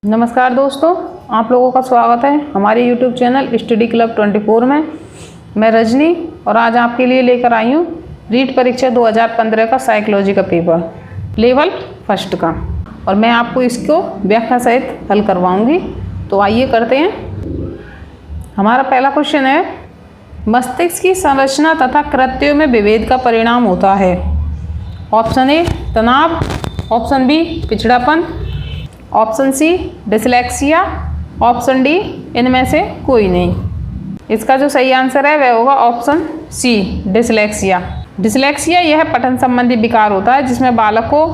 नमस्कार दोस्तों, आप लोगों का स्वागत है हमारे YouTube चैनल स्टडी क्लब 24 में। मैं रजनी और आज आपके लिए लेकर आई हूँ रीट परीक्षा 2015 का साइकोलॉजी का पेपर लेवल फर्स्ट का, और मैं आपको इसको व्याख्या सहित हल करवाऊँगी। तो आइए करते हैं। हमारा पहला क्वेश्चन है, मस्तिष्क की संरचना तथा कृत्यों में विभेद का परिणाम होता है। ऑप्शन ए तनाव, ऑप्शन बी पिछड़ापन, option C dyslexia, option D इनमें से कोई नहीं। इसका जो सही आंसर है वह होगा ऑप्शन सी डिसलेक्सिया। डिसलेक्सिया यह पठन संबंधी विकार होता है जिसमें बालक को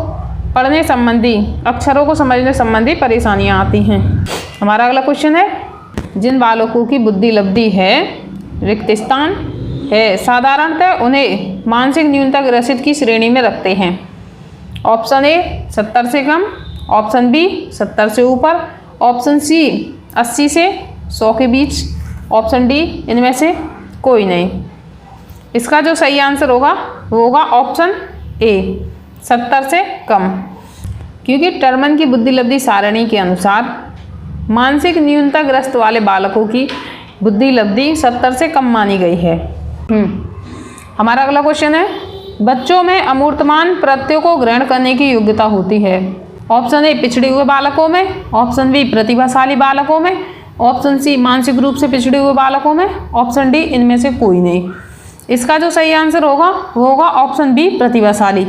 पढ़ने संबंधी, अक्षरों को समझने संबंधी परेशानियां आती हैं। हमारा अगला क्वेश्चन है, जिन बालकों की बुद्धि लब्धि है रिक्त स्थान है, साधारणतः उन्हें मानसिक न्यूनता ग्रसित की श्रेणी में रखते हैं। ऑप्शन ए 70 से कम, ऑप्शन बी 70 से ऊपर, ऑप्शन सी 80 से 100 के बीच, ऑप्शन डी इनमें से कोई नहीं। इसका जो सही आंसर होगा वो होगा ऑप्शन ए 70 से कम, क्योंकि टर्मन की बुद्धि लब्धि सारणी के अनुसार मानसिक न्यूनताग्रस्त वाले बालकों की बुद्धि लब्धि 70 से कम मानी गई है। हमारा अगला क्वेश्चन है, बच्चों में अमूर्तमान प्रत्ययों को ग्रहण करने की योग्यता होती है। ऑप्शन ए पिछड़े हुए बालकों में, ऑप्शन बी प्रतिभाशाली बालकों में, ऑप्शन सी मानसिक रूप से पिछड़े हुए बालकों में, ऑप्शन डी इनमें से कोई नहीं। इसका जो सही आंसर होगा वो होगा ऑप्शन बी प्रतिभाशाली,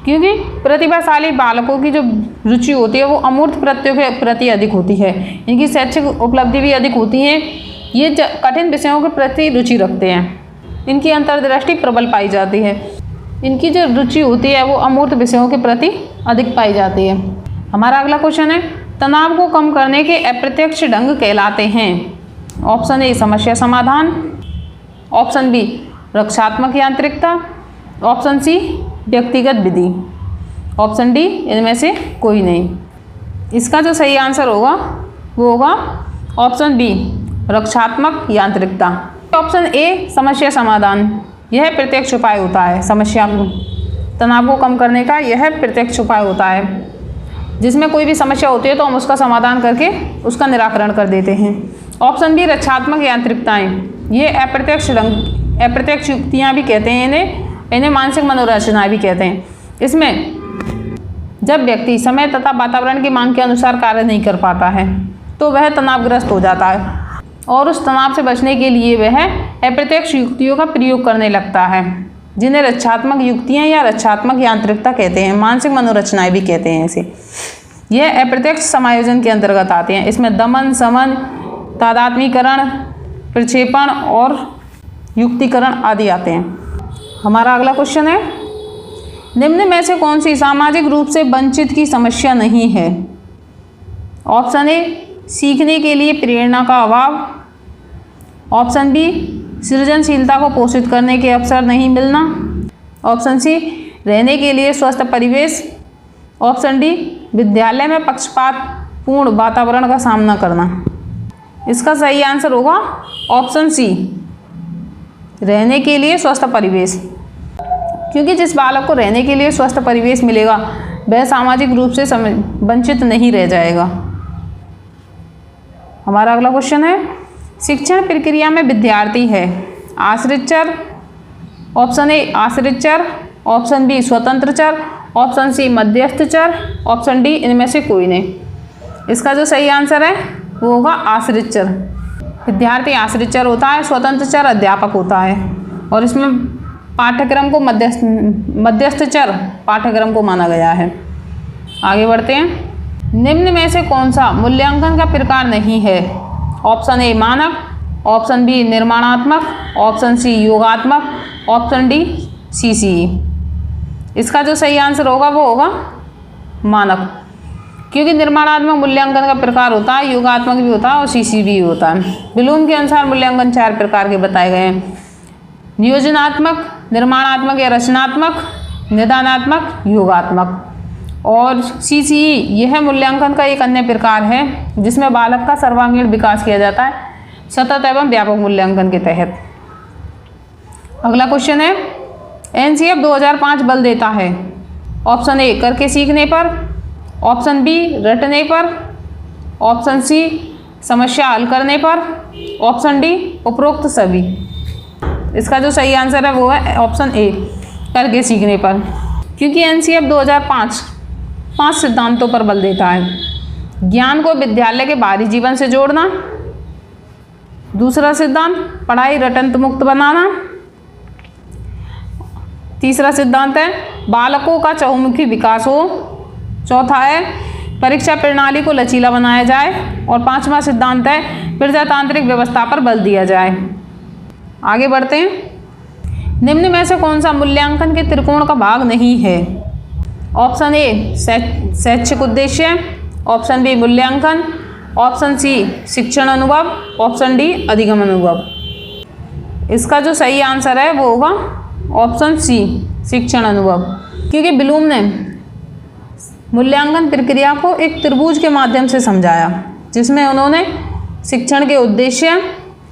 क्योंकि प्रतिभाशाली बालकों की जो रुचि होती है वो अमूर्त प्रत्ययों के प्रति अधिक होती है। इनकी शैक्षिक उपलब्धि भी अधिक होती है। ये कठिन विषयों के प्रति रुचि रखते हैं। इनकी अंतर्दृष्टि प्रबल पाई जाती है। इनकी जो रुचि होती है वो अमूर्त विषयों के प्रति अधिक पाई जाती है। हमारा अगला क्वेश्चन है, तनाव को कम करने के अप्रत्यक्ष ढंग कहलाते हैं। ऑप्शन ए समस्या समाधान, ऑप्शन बी रक्षात्मक यांत्रिकता, ऑप्शन सी व्यक्तिगत विधि, ऑप्शन डी इनमें से कोई नहीं। इसका जो सही आंसर होगा वो होगा ऑप्शन बी रक्षात्मक यांत्रिकता। ऑप्शन ए समस्या समाधान, यह प्रत्यक्ष उपाय होता है। समस्या तनाव को कम करने का यह प्रत्यक्ष उपाय होता है, जिसमें कोई भी समस्या होती है तो हम उसका समाधान करके उसका निराकरण कर देते हैं। ऑप्शन बी रक्षात्मक यांत्रिकताएं, ये अप्रत्यक्ष युक्तियाँ भी कहते हैं इन्हें मानसिक मनोरचना भी कहते हैं। इसमें जब व्यक्ति समय तथा वातावरण की मांग के अनुसार कार्य नहीं कर पाता है तो वह तनावग्रस्त हो जाता है, और उस तनाव से बचने के लिए वह अप्रत्यक्ष युक्तियों का प्रयोग करने लगता है, जिन्हें रक्षात्मक युक्तियाँ या रक्षात्मक यांत्रिकता कहते हैं। मानसिक मनोरचनाएं भी कहते हैं इसे। यह अप्रत्यक्ष समायोजन के अंतर्गत आते हैं। इसमें दमन, समन, तादात्मीकरण, प्रक्षेपण और युक्तिकरण आदि आते हैं। हमारा अगला क्वेश्चन है, निम्न में से कौन सी सामाजिक रूप से वंचित की समस्या नहीं है। ऑप्शन ए सीखने के लिए प्रेरणा का अभाव, ऑप्शन बी सृजनशीलता को पोषित करने के अवसर नहीं मिलना, ऑप्शन सी रहने के लिए स्वस्थ परिवेश, ऑप्शन डी विद्यालय में पक्षपातपूर्ण वातावरण का सामना करना। इसका सही आंसर होगा ऑप्शन सी रहने के लिए स्वस्थ परिवेश, क्योंकि जिस बालक को रहने के लिए स्वस्थ परिवेश मिलेगा वह सामाजिक रूप से वंचित नहीं रह जाएगा। हमारा अगला क्वेश्चन है, शिक्षण प्रक्रिया में विद्यार्थी है आश्रित चर। ऑप्शन ए आश्रित चर, ऑप्शन बी स्वतंत्र चर, ऑप्शन सी मध्यस्थ चर, ऑप्शन डी इनमें से कोई नहीं। इसका जो सही आंसर है वो होगा आश्रित चर। विद्यार्थी आश्रित चर होता है, स्वतंत्र चर अध्यापक होता है, और इसमें पाठ्यक्रम को मध्यस्थ चर पाठ्यक्रम को माना गया है। आगे बढ़ते हैं, निम्न में से कौन सा मूल्यांकन का प्रकार नहीं है। ऑप्शन ए मानक, ऑप्शन बी निर्माणात्मक, ऑप्शन सी योगात्मक, ऑप्शन डी सीसीई। इसका जो सही आंसर होगा वो होगा मानक, क्योंकि निर्माणात्मक मूल्यांकन का प्रकार होता है, योगात्मक भी होता है और सीसी भी होता है। ब्लूम के अनुसार मूल्यांकन 4 प्रकार के बताए गए हैं, नियोजनात्मक, निर्माणात्मक या रचनात्मक, निदानात्मक, योगात्मक। और सीसीई यह मूल्यांकन का एक अन्य प्रकार है जिसमें बालक का सर्वांगीण विकास किया जाता है सतत एवं व्यापक मूल्यांकन के तहत। अगला क्वेश्चन है, एनसीएफ 2005 बल देता है। ऑप्शन ए करके सीखने पर, ऑप्शन बी रटने पर, ऑप्शन सी समस्या हल करने पर, ऑप्शन डी उपरोक्त सभी। इसका जो सही आंसर है वो है ऑप्शन ए करके सीखने पर, क्योंकि एनसीएफ 2005 5 सिद्धांतों पर बल देता है। ज्ञान को विद्यालय के बाहरी जीवन से जोड़ना, दूसरा सिद्धांत पढ़ाई रटंत मुक्त बनाना, तीसरा सिद्धांत है बालकों का चहुमुखी विकास हो, चौथा है परीक्षा प्रणाली को लचीला बनाया जाए, और पांचवा सिद्धांत है प्रजातांत्रिक व्यवस्था पर बल दिया जाए। आगे बढ़ते हैं। निम्न में से कौन सा मूल्यांकन के त्रिकोण का भाग नहीं है? ऑप्शन ए शैक्षिक उद्देश्य, ऑप्शन बी मूल्यांकन, ऑप्शन सी शिक्षण अनुभव, ऑप्शन डी अधिगम अनुभव। इसका जो सही आंसर है वो होगा ऑप्शन सी शिक्षण अनुभव, क्योंकि ब्लूम ने मूल्यांकन प्रक्रिया को एक त्रिभुज के माध्यम से समझाया, जिसमें उन्होंने शिक्षण के उद्देश्य,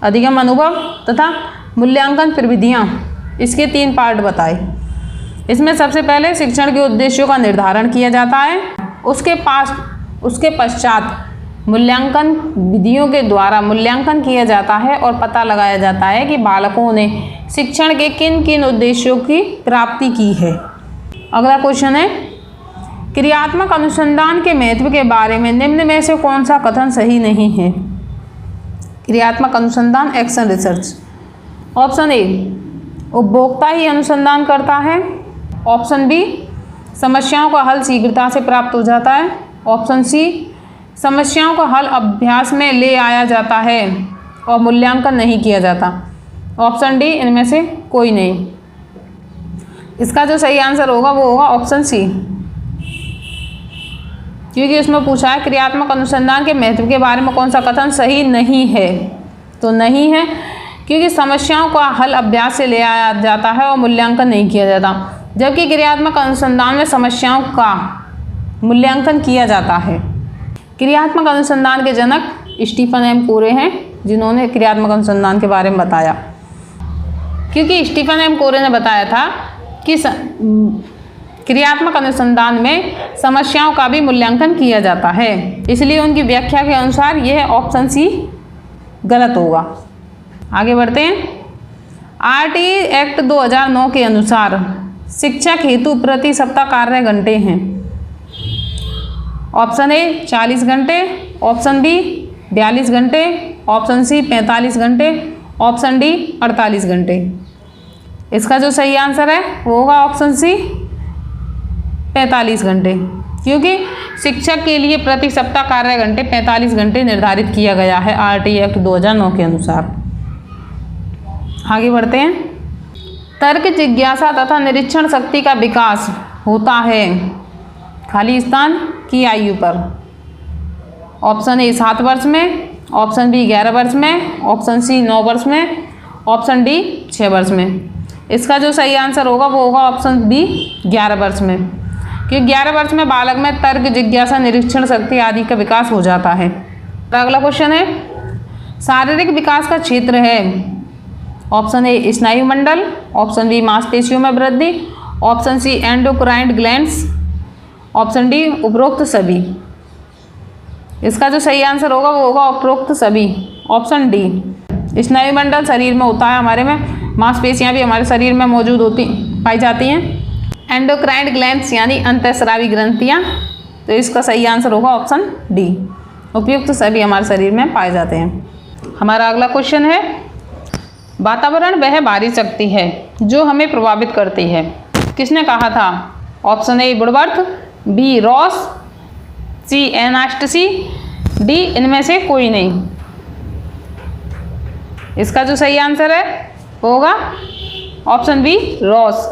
अधिगम अनुभव तथा मूल्यांकन प्रविधियाँ, इसके 3 पार्ट बताए। इसमें सबसे पहले शिक्षण के उद्देश्यों का निर्धारण किया जाता है, उसके पश्चात मूल्यांकन विधियों के द्वारा मूल्यांकन किया जाता है और पता लगाया जाता है कि बालकों ने शिक्षण के किन किन उद्देश्यों की प्राप्ति की है। अगला क्वेश्चन है क्रियात्मक अनुसंधान के महत्व के बारे में निम्न में से कौन सा कथन सही नहीं है? क्रियात्मक अनुसंधान एक्शन रिसर्च। ऑप्शन ए उपभोक्ता ही अनुसंधान करता है, ऑप्शन बी समस्याओं का हल शीघ्रता से प्राप्त हो जाता है, ऑप्शन सी समस्याओं का हल अभ्यास में ले आया जाता है और मूल्यांकन नहीं किया जाता, ऑप्शन डी इनमें से कोई नहीं। इसका जो सही आंसर होगा वो होगा ऑप्शन सी, क्योंकि इसमें पूछा है क्रियात्मक अनुसंधान के महत्व के बारे में कौन सा कथन सही नहीं है, तो नहीं है क्योंकि समस्याओं का हल अभ्यास से ले आया जाता है और मूल्यांकन नहीं किया जाता, जबकि क्रियात्मक अनुसंधान में समस्याओं का मूल्यांकन किया जाता है। क्रियात्मक अनुसंधान के जनक स्टीफन एम कोरे हैं, जिन्होंने क्रियात्मक अनुसंधान के बारे में बताया, क्योंकि स्टीफन एम कोरे ने बताया था कि क्रियात्मक अनुसंधान में समस्याओं का भी मूल्यांकन किया जाता है, इसलिए उनकी व्याख्या के अनुसार यह ऑप्शन सी गलत होगा। आगे बढ़ते हैं। आरटी एक्ट 2009 के अनुसार शिक्षक हेतु प्रति सप्ताह कार्य घंटे हैं। ऑप्शन ए 40 घंटे, ऑप्शन बी 42 घंटे, ऑप्शन सी 45 घंटे, ऑप्शन डी 48 घंटे। इसका जो सही आंसर है वो होगा ऑप्शन सी 45 घंटे, क्योंकि शिक्षक के लिए प्रति सप्ताह कार्य घंटे 45 घंटे निर्धारित किया गया है आरटी एक्ट 2009 के अनुसार। आगे बढ़ते हैं। तर्क जिज्ञासा तथा निरीक्षण शक्ति का विकास होता है खाली स्थान की आयु पर। ऑप्शन ए 7 वर्ष में, ऑप्शन बी 11 वर्ष में, ऑप्शन सी 9 वर्ष में, ऑप्शन डी 6 वर्ष में। इसका जो सही आंसर होगा वो होगा ऑप्शन बी 11 वर्ष में, क्योंकि 11 वर्ष में बालक में तर्क जिज्ञासा निरीक्षण शक्ति आदि का विकास हो जाता है। तो अगला क्वेश्चन है शारीरिक विकास का क्षेत्र है। ऑप्शन ए स्नायु मंडल, ऑप्शन बी मांसपेशियों में वृद्धि, option C endocrine glands, option D उपरोक्त सभी। इसका जो सही आंसर होगा वो होगा उपरोक्त सभी, ऑप्शन डी। स्नायु मंडल शरीर में होता है हमारे में, मांसपेशियां भी हमारे शरीर में मौजूद पाई जाती हैं। एंडोक्राइन ग्लैंड्स यानी अंतःस्रावी ग्रंथियां, तो इसका सही आंसर होगा ऑप्शन डी, उपयुक्त सभी हमारे शरीर में पाए जाते हैं। हमारा अगला क्वेश्चन है वातावरण वह बाहरी शक्ति है जो हमें प्रभावित करती है, किसने कहा था? Option A Woodworth, B Ross, C Anastasi, D इनमें से कोई नहीं। इसका जो सही आंसर है वो होगा ऑप्शन बी रॉस।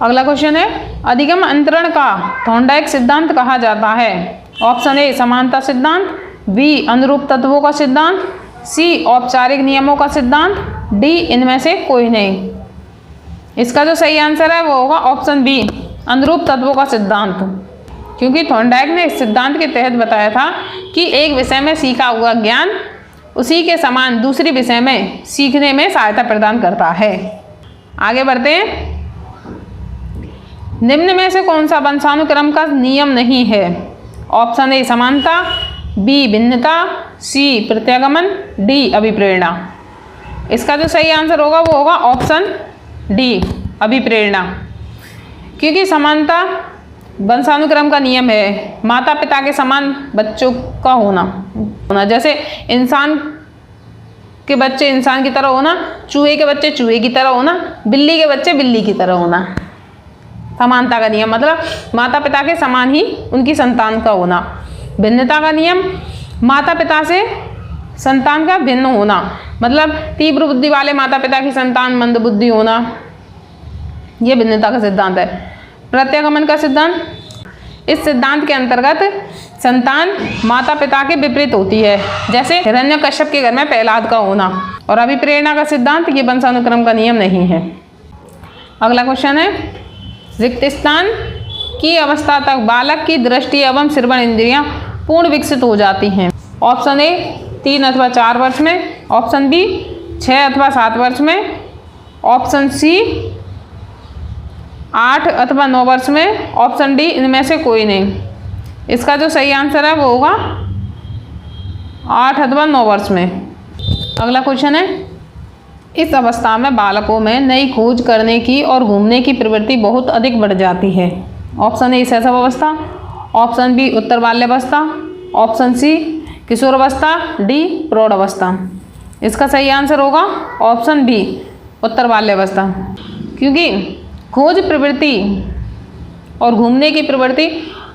अगला क्वेश्चन है अधिगम अंतरण का थॉर्नडाइक सिद्धांत कहा जाता है। ऑप्शन ए समानता सिद्धांत, बी अनुरूप तत्वों का सिद्धांत, सी औपचारिक नियमों का सिद्धांत, डी इनमें से कोई नहीं। इसका जो सही आंसर है वो होगा ऑप्शन बी अनुरूप तत्वों का सिद्धांत, क्योंकि थॉर्नडाइक ने इस सिद्धांत के तहत बताया था कि एक विषय में सीखा हुआ ज्ञान उसी के समान दूसरी विषय में सीखने में सहायता प्रदान करता है। आगे बढ़ते हैं। निम्न में से कौन सा वंशानुक्रम का नियम नहीं है? ऑप्शन ए समानता, बी भिन्नता, सी प्रत्यागमन, डी अभिप्रेरणा। इसका जो सही आंसर होगा वो होगा ऑप्शन डी अभिप्रेरणा। क्योंकि समानता वंशानुक्रम का नियम है, माता पिता के समान बच्चों का होना, जैसे इंसान के बच्चे इंसान की तरह होना, चूहे के बच्चे चूहे की तरह होना, बिल्ली के बच्चे बिल्ली की तरह होना। समानता का नियम मतलब माता पिता के समान ही उनकी संतान का होना। भिन्नता का नियम माता पिता से संतान का भिन्न होना, मतलब तीव्र बुद्धि वाले माता पिता की संतान मंद बुद्धि होना, यह भिन्नता का सिद्धांत है। प्रत्यागमन का सिद्धांत, इस सिद्धांत के अंतर्गत संतान माता पिता के विपरीत होती है, जैसे हिरण्यकश्यप के घर में प्रहलाद का होना। और अभिप्रेरणा का सिद्धांत, ये वंशानुक्रम का नियम नहीं है। अगला क्वेश्चन है, रिक्त स्थान की अवस्था तक बालक की दृष्टि एवं श्रवण इंद्रियां पूर्ण विकसित हो जाती हैं। ऑप्शन ए 3 अथवा 4 वर्ष में, ऑप्शन बी 6 अथवा 7 वर्ष में, ऑप्शन सी 8 अथवा 9 वर्ष में, ऑप्शन डी इनमें से कोई नहीं। इसका जो सही आंसर है वो होगा 8 अथवा 9 वर्ष में। अगला क्वेश्चन है, इस अवस्था में बालकों में नई खोज करने की और घूमने की प्रवृत्ति बहुत अधिक बढ़ जाती है। ऑप्शन ए शैशव अवस्था, ऑप्शन बी उत्तर बाल्यावस्था, ऑप्शन सी किशोरावस्था, डी प्रौढ़ अवस्था। इसका सही आंसर होगा ऑप्शन बी उत्तर बाल्यावस्था। क्योंकि खोज प्रवृत्ति और घूमने की प्रवृत्ति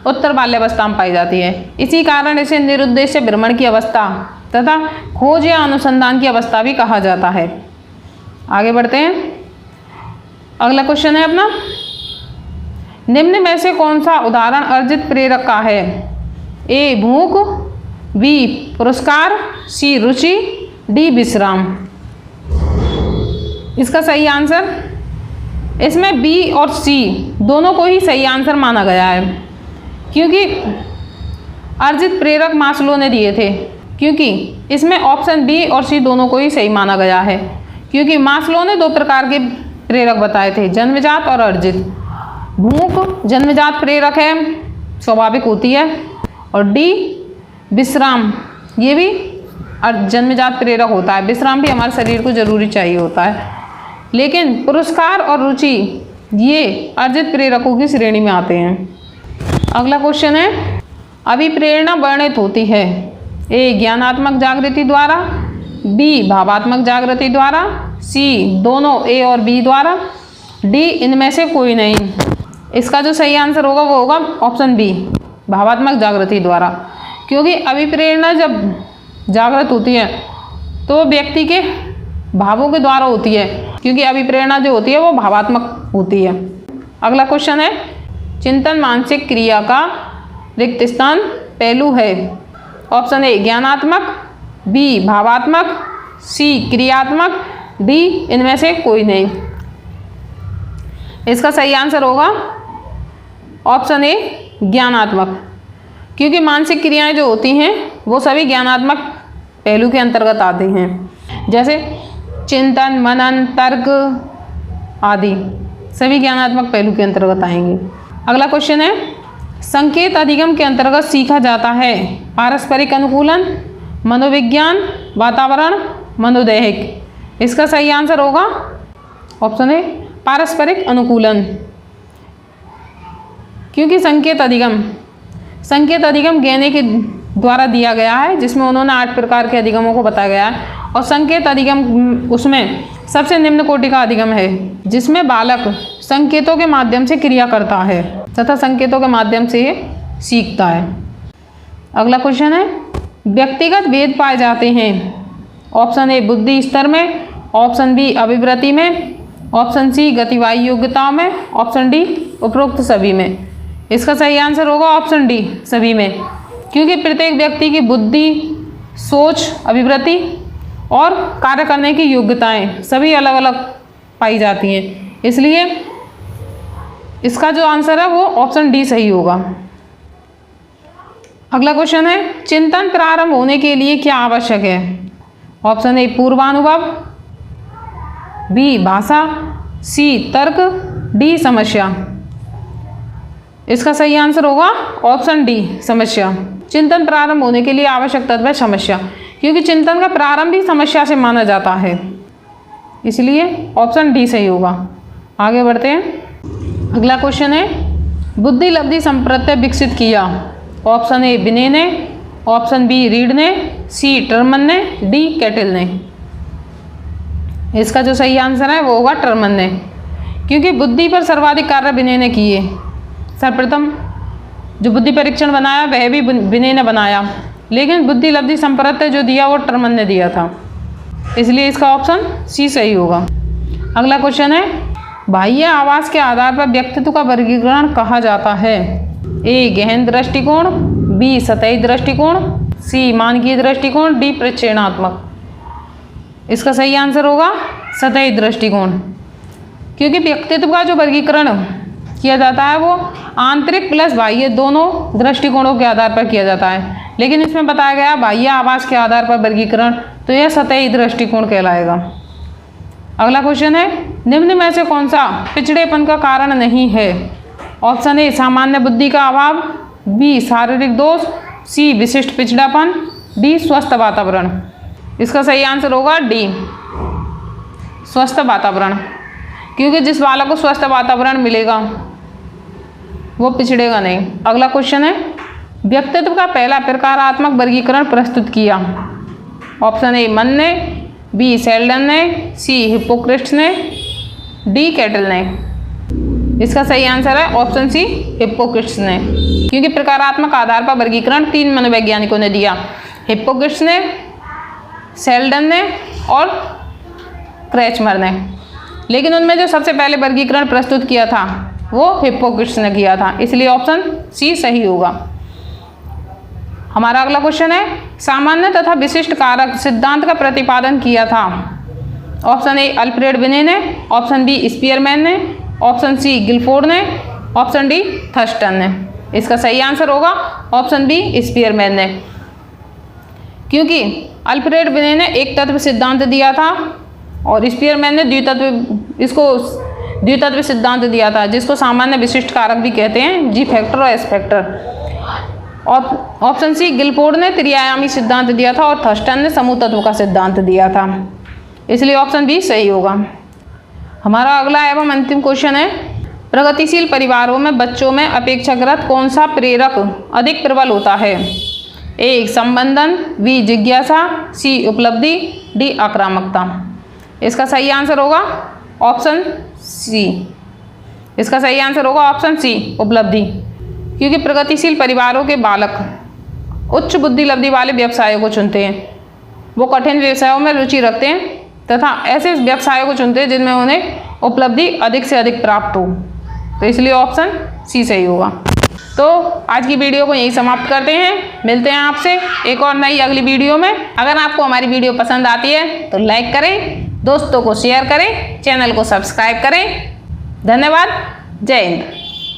उत्तर बाल्यावस्था में पाई जाती है, इसी कारण इसे निरुद्देश्य भ्रमण की अवस्था तथा खोज या अनुसंधान की अवस्था भी कहा जाता है। आगे बढ़ते हैं। अगला क्वेश्चन है अपना, निम्न में से कौन सा उदाहरण अर्जित प्रेरक का है? ए भूख, बी पुरस्कार, सी रुचि, डी विश्राम। इसका सही आंसर, इसमें बी और सी दोनों को ही सही आंसर माना गया है, क्योंकि अर्जित प्रेरक मास्लो ने दिए थे। क्योंकि इसमें ऑप्शन बी और सी दोनों को ही सही माना गया है, क्योंकि मास्लो ने 2 प्रकार के प्रेरक बताए थे, जन्मजात और अर्जित। भूख जन्मजात प्रेरक है, स्वाभाविक होती है, और डी विश्राम, ये भी जन्मजात प्रेरक होता है। विश्राम भी हमारे शरीर को जरूरी चाहिए होता है। लेकिन पुरस्कार और रुचि ये अर्जित प्रेरकों की श्रेणी में आते हैं। अगला क्वेश्चन है, अभिप्रेरणा वर्णित होती है ए ज्ञानात्मक जागृति द्वारा, बी भावात्मक जागृति द्वारा, सी दोनों ए और बी द्वारा, डी इनमें से कोई नहीं। इसका जो सही आंसर होगा वो होगा ऑप्शन बी भावात्मक जागृति द्वारा। क्योंकि अभिप्रेरणा जब जागृत होती है तो व्यक्ति के भावों के द्वारा होती है, क्योंकि अभिप्रेरणा जो होती है वो भावात्मक होती है। अगला क्वेश्चन है, चिंतन मानसिक क्रिया का रिक्त स्थान पहलू है। ऑप्शन ए ज्ञानात्मक, बी भावात्मक, सी क्रियात्मक, डी इनमें से कोई नहीं। इसका सही आंसर होगा ऑप्शन ए ज्ञानात्मक, क्योंकि मानसिक क्रियाएं जो होती हैं वो सभी ज्ञानात्मक पहलू के अंतर्गत आती हैं, जैसे चिंतन, मनन, तर्क आदि सभी ज्ञानात्मक पहलू के अंतर्गत आएंगे। अगला क्वेश्चन है, संकेत अधिगम के अंतर्गत सीखा जाता है पारस्परिक अनुकूलन, मनोविज्ञान, वातावरण, मनोदैहिक। इसका सही आंसर होगा ऑप्शन ए पारस्परिक अनुकूलन। क्योंकि संकेत अधिगम गहने के द्वारा दिया गया है, जिसमें उन्होंने 8 प्रकार के अधिगमों को बताया गया है, और संकेत अधिगम उसमें सबसे निम्न कोटि का अधिगम है, जिसमें बालक संकेतों के माध्यम से क्रिया करता है तथा संकेतों के माध्यम से सीखता है। अगला क्वेश्चन है, व्यक्तिगत भेद पाए जाते हैं। ऑप्शन ए बुद्धि स्तर में, ऑप्शन बी अभिवृत्ति में, ऑप्शन सी गतिवाही योग्यताओं में, ऑप्शन डी उपरोक्त सभी में। इसका सही आंसर होगा ऑप्शन डी सभी में, क्योंकि प्रत्येक व्यक्ति की बुद्धि, सोच, अभिवृत्ति और कार्य करने की योग्यताएं सभी अलग अलग पाई जाती हैं, इसलिए इसका जो आंसर है वो ऑप्शन डी सही होगा। अगला क्वेश्चन है, चिंतन प्रारंभ होने के लिए क्या आवश्यक है? ऑप्शन ए पूर्वानुभव, बी भाषा, सी तर्क, डी समस्या। इसका सही आंसर होगा ऑप्शन डी समस्या। चिंतन प्रारंभ होने के लिए आवश्यक तत्व है समस्या, क्योंकि चिंतन का प्रारंभ ही समस्या से माना जाता है, इसलिए ऑप्शन डी सही होगा। आगे बढ़ते हैं। अगला क्वेश्चन है, बुद्धि लब्धि संप्रत्यय विकसित किया। ऑप्शन ए बिने ने, ऑप्शन बी रीड ने, सी टर्मन ने, डी कैटल ने। इसका जो सही आंसर है वो होगा टर्मन ने, क्योंकि बुद्धि पर सर्वाधिक कार्य बिने ने किए। सर्वप्रथम जो बुद्धि परीक्षण बनाया वह भी बिने ने बनाया, लेकिन बुद्धि लब्धि संप्रत्यय जो दिया वो टर्मन ने दिया था, इसलिए इसका ऑप्शन सी सही होगा। अगला क्वेश्चन है, बाह्य आवास के आधार पर व्यक्तित्व का वर्गीकरण कहा जाता है। ए गहन दृष्टिकोण, बी सतही दृष्टिकोण, सी मानकीय दृष्टिकोण, डी प्रक्षेपणात्मक। इसका सही आंसर होगा सतही दृष्टिकोण, क्योंकि व्यक्तित्व का जो वर्गीकरण किया जाता है वो आंतरिक प्लस बाह्य दोनों दृष्टिकोणों के आधार पर किया जाता है, लेकिन इसमें बताया गया बाह्य आवास के आधार पर वर्गीकरण, तो यह सतही दृष्टिकोण कहलाएगा। अगला क्वेश्चन है, निम्न में से कौन सा पिछड़ेपन का कारण नहीं है। ऑप्शन ए सामान्य बुद्धि का अभाव, बी शारीरिक दोष, सी विशिष्ट पिछड़ापन, डी स्वस्थ वातावरण। इसका सही आंसर होगा डी स्वस्थ वातावरण, क्योंकि जिस बालक को स्वस्थ वातावरण मिलेगा वो पिछड़ेगा नहीं। अगला क्वेश्चन है, व्यक्तित्व का पहला प्रकारात्मक वर्गीकरण प्रस्तुत किया। ऑप्शन ए मन ने, बी सेल्डन ने, सी हिप्पोक्रेट्स ने, डी कैटल ने। इसका सही आंसर है ऑप्शन सी हिप्पोक्रेट्स ने, क्योंकि प्रकारात्मक आधार पर वर्गीकरण 3 मनोवैज्ञानिकों ने दिया, हिप्पोक्रेट्स ने, सेल्डन ने और क्रेचमर ने, लेकिन उनमें जो सबसे पहले वर्गीकरण प्रस्तुत किया था वो हिप्पोक्रेट्स ने किया था, इसलिए ऑप्शन सी सही होगा। हमारा अगला क्वेश्चन है, सामान्य तथा विशिष्ट कारक सिद्धांत का प्रतिपादन किया था। ऑप्शन ए अल्फ्रेड बिने ने, ऑप्शन बी स्पीयरमैन ने, ऑप्शन सी गिलफोर्ड ने, ऑप्शन डी थर्स्टन ने। इसका सही आंसर होगा ऑप्शन बी स्पीयरमैन ने, क्योंकि अल्फ्रेड बिने ने एक तत्व सिद्धांत दिया था और स्पीयरमैन ने द्वितत्व सिद्धांत दिया था, जिसको सामान्य विशिष्ट कारक भी कहते हैं, जी फैक्टर और एस फैक्टर। और ऑप्शन सी गिलफोर्ड ने त्रिआयामी सिद्धांत दिया था और थर्स्टन ने समूह तत्व का सिद्धांत दिया था, इसलिए ऑप्शन बी सही होगा। हमारा अगला एवं अंतिम क्वेश्चन है, प्रगतिशील परिवारों में बच्चों में अपेक्षाकृत कौन सा प्रेरक अधिक प्रबल होता है। ए संबंधन, बी जिज्ञासा, सी उपलब्धि, डी आक्रामकता। इसका सही आंसर होगा ऑप्शन सी। इसका सही आंसर होगा ऑप्शन सी उपलब्धि, क्योंकि प्रगतिशील परिवारों के बालक उच्च बुद्धि लब्धि वाले व्यवसायों को चुनते हैं, वो कठिन व्यवसायों में रुचि रखते हैं तथा ऐसे व्यवसायों को चुनते हैं जिनमें उन्हें उपलब्धि अधिक से अधिक प्राप्त हो, तो इसलिए ऑप्शन सी सही होगा। तो आज की वीडियो को यहीं समाप्त करते हैं, मिलते हैं आपसे एक और नई अगली वीडियो में। अगर आपको हमारी वीडियो पसंद आती है तो लाइक करें, दोस्तों को शेयर करें, चैनल को सब्सक्राइब करें। धन्यवाद, जय हिंद।